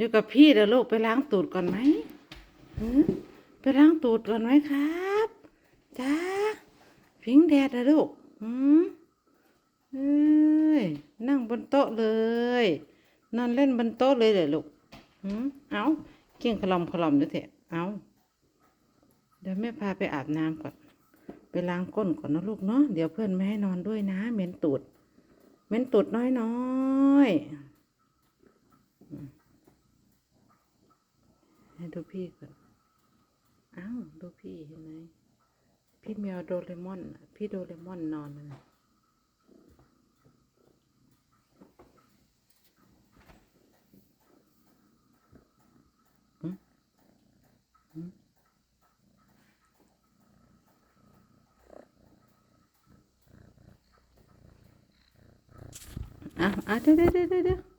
อยู่กับพี่เดี๋ยวลูกไปล้างตูดก่อนไหมหือไปล้างตูดก่อนไหมครับจ้าพิงแดดนะลูกเอ้ยนั่งบนโต๊ะเลยนอนเล่นบนโต๊ะเลยเลยลูกเอาเกี่ยงขลอมขลอมด้วยเถอะเอาเดี๋ยวแม่พาไปอาบน้ำก่อนไปล้างก้นก่อนนะลูกเนาะเดี๋ยวเพื่อนไม่ให้นอนด้วยนะเหม็นตูดเหม็นตูดน้อยให้ดูพี่ก่อนอ้าวดูพี่เห็นไหมพี่แมวโดเรมอนพี่โดเรมอนนอนนะเดี๋ยว